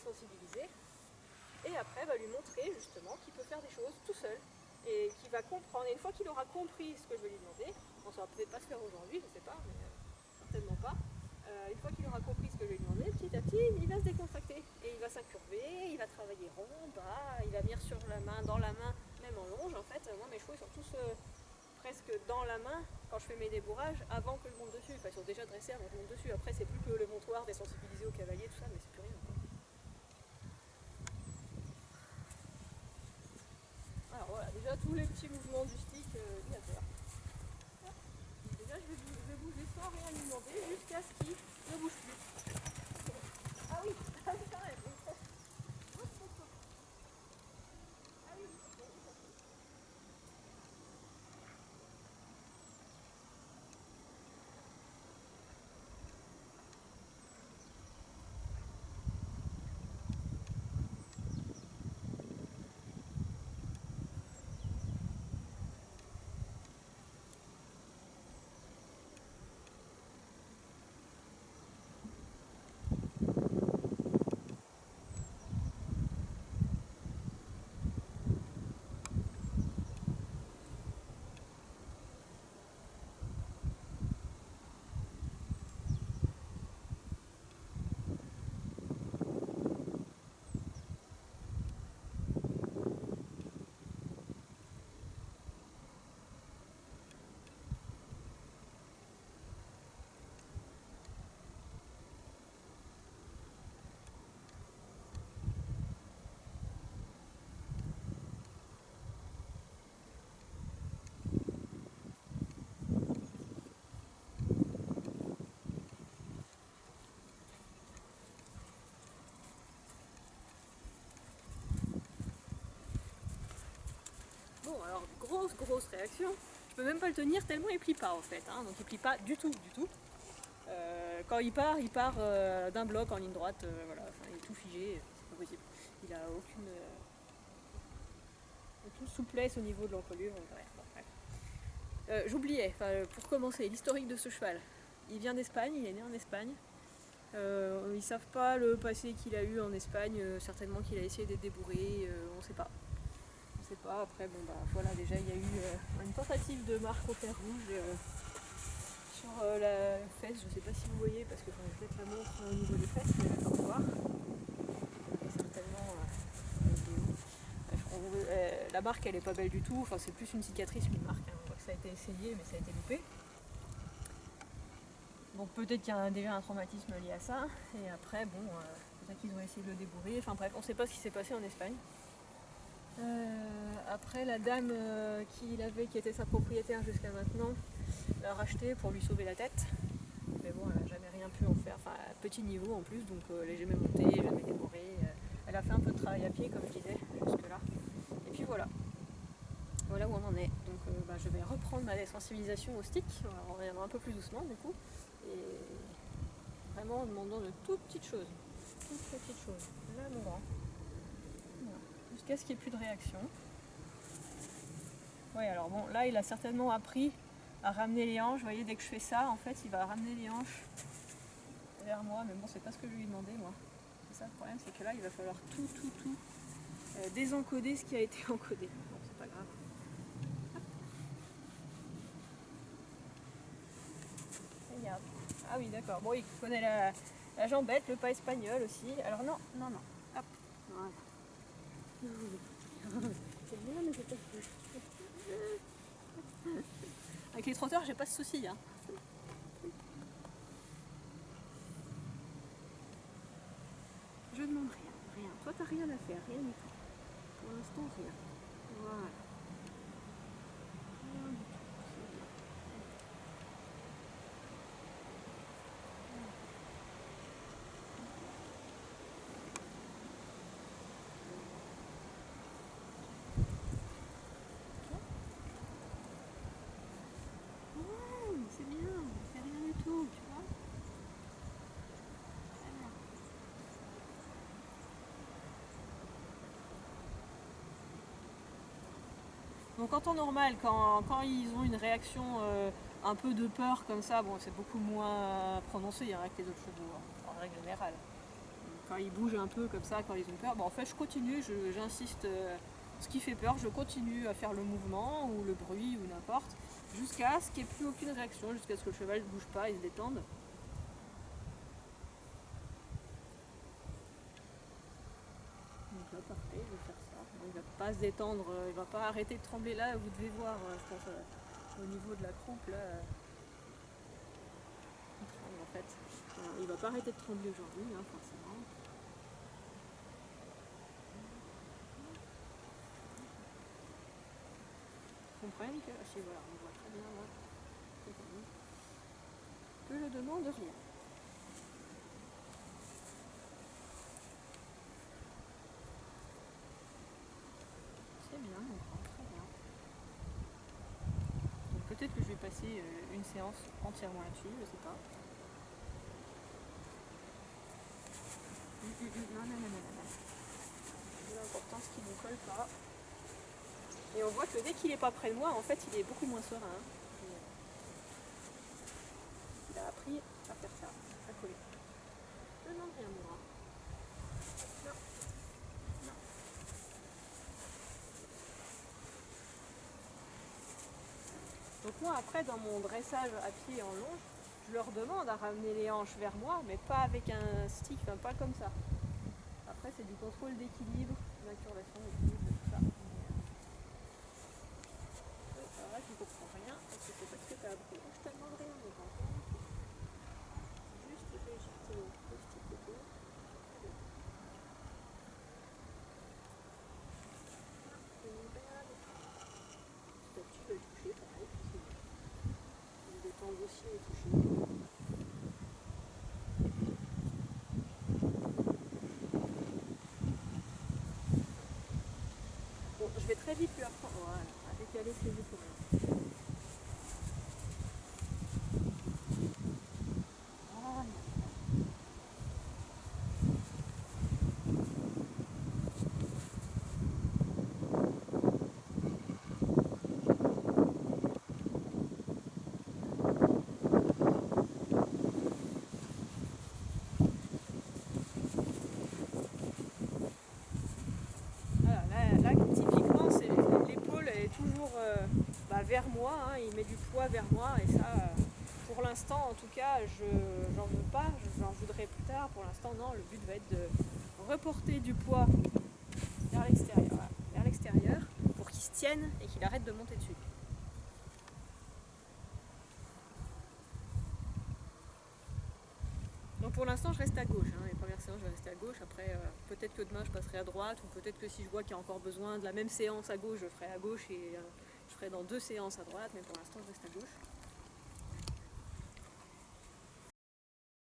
désensibiliser. Et après, lui montrer justement qu'il peut faire des choses tout seul et qu'il va comprendre. Et une fois qu'il aura compris ce que je vais lui demander, bon, ça va peut-être pas se faire aujourd'hui, je sais pas, mais certainement pas. Une fois qu'il aura compris ce que je vais lui demander, petit à petit, il va se décontracter et il va s'incurver, il va travailler rond, bas, il va venir sur la main, dans la main, même en longe. En fait, moi mes chevaux ils sont tous presque dans la main quand je fais mes débourrages avant que je monte dessus. Enfin, ils sont déjà dressés avant que je monte dessus. Après, c'est plus que le montoir désensibilisé au cavalier, tout ça, mais c'est plus rien, quoi. Alors voilà, déjà tous les petits mouvements du stick, il a peur. Déjà, je vais bouger sans rien lui demander jusqu'à ce qu'il ne bouge plus. Ah oui, ah oui, quand même. Ah oui, bon, alors grosse réaction. Je peux même pas le tenir tellement il plie pas en fait, hein. Donc il plie pas du tout. Quand il part d'un bloc en ligne droite, voilà, enfin, il est tout figé, c'est pas possible. Il a aucune souplesse au niveau de l'encolure. Ouais, bon, bref. J'oubliais, pour commencer, l'historique de ce cheval. Il vient d'Espagne, il est né en Espagne. Ils savent pas le passé qu'il a eu en Espagne, certainement qu'il a essayé d'être débourré, on sait pas. On sait pas, après bon bah voilà, déjà il y a eu une tentative de marque au fer rouge sur la fesse, je sais pas si vous voyez parce que peut-être la montre au niveau des fesses, mais d'accord voir. Certainement la marque elle est pas belle du tout, enfin c'est plus une cicatrice qu'une marque, hein. On voit que ça a été essayé mais ça a été loupé. Donc peut-être qu'il y a déjà un traumatisme lié à ça, et après bon, peut-être qu'ils ont essayé de le débourrer, enfin bref, on sait pas ce qui s'est passé en Espagne. Après la dame qui était sa propriétaire jusqu'à maintenant, l'a racheté pour lui sauver la tête. Mais bon, elle n'a jamais rien pu en faire, enfin à petit niveau en plus, donc elle n'est jamais montée, jamais décorée. Elle a fait un peu de travail à pied, comme je disais, jusque là. Et puis voilà. Voilà où on en est. Donc je vais reprendre ma désensibilisation au stick. On reviendra un peu plus doucement du coup. Et vraiment en demandant de toutes petites choses. Toutes petites choses. Là, mon grand. Voilà. Jusqu'à ce qu'il n'y ait plus de réaction. Oui, alors bon, là il a certainement appris à ramener les hanches. Vous voyez, dès que je fais ça, en fait, il va ramener les hanches vers moi. Mais bon, c'est pas ce que je lui ai demandé, moi. C'est ça le problème, c'est que là, il va falloir tout désencoder ce qui a été encodé. Bon, c'est pas grave. Regarde. Ah oui, d'accord. Bon, il connaît la jambette, le pas espagnol aussi. Alors non. Hop. Voilà. C'est bien, mais c'est pas plus. Avec les trotteurs, j'ai pas ce souci, hein. Je demande rien. Toi, t'as rien à faire, rien du tout. Pour l'instant, rien. Voilà. Rien du tout. C'est bien, c'est rien du tout, tu vois. Donc en temps normal, quand ils ont une réaction un peu de peur comme ça, bon c'est beaucoup moins prononcé avec les autres chevaux, en règle générale. Enfin, ils bougent un peu comme ça quand ils ont peur. Bon, en fait, je continue, j'insiste. Ce qui fait peur, je continue à faire le mouvement ou le bruit ou n'importe, jusqu'à ce qu'il n'y ait plus aucune réaction, jusqu'à ce que le cheval ne bouge pas et se détende. Donc là, parfait, je vais faire ça. Donc, il ne va pas se détendre, il ne va pas arrêter de trembler là. Vous devez voir, je pense, au niveau de la croupe, là, il tremble en fait. Il ne va pas arrêter de trembler aujourd'hui, hein, forcément. Comprennent que, si voilà, on voit très bien là, que je demande rien. C'est bien, on prend très bien. Donc peut-être que je vais passer une séance entièrement là-dessus, je sais pas. Non. C'est l'important, ce qui ne colle pas. Et on voit que dès qu'il n'est pas près de moi, en fait, il est beaucoup moins serein. Il a appris à faire ça, à coller. Je ne demande rien, moi. Non. Donc moi, après, dans mon dressage à pied en longe, je leur demande à ramener les hanches vers moi, mais pas avec un stick, enfin pas comme ça. Après, c'est du contrôle d'équilibre, d'incurvation, d'équilibre, tout ça. Alors là, je ne comprends rien, parce que c'est parce que tu as appris. Je te demande rien, mais par contre, juste je vais jeter le petit côté. Petit à petit, je vais le toucher, pareil, parce que je détends aussi et toucher. Bon, je vais très vite lui apprendre. Voilà, à décaler ses épaules. Là, typiquement, l'épaule est toujours vers moi, hein, il met du poids vers moi, et ça, pour l'instant, en tout cas, j'en veux pas, j'en voudrais plus tard. Pour l'instant, non, le but va être de reporter du poids vers l'extérieur, voilà, vers l'extérieur, pour qu'il se tienne et qu'il arrête de monter dessus. Donc pour l'instant, je reste à gauche. Hein. Les premières séances, je vais rester à gauche. Après, peut-être que demain, je passerai à droite, ou peut-être que si je vois qu'il y a encore besoin de la même séance à gauche, je ferai à gauche et je ferai dans 2 séances à droite. Mais pour l'instant, je reste à gauche.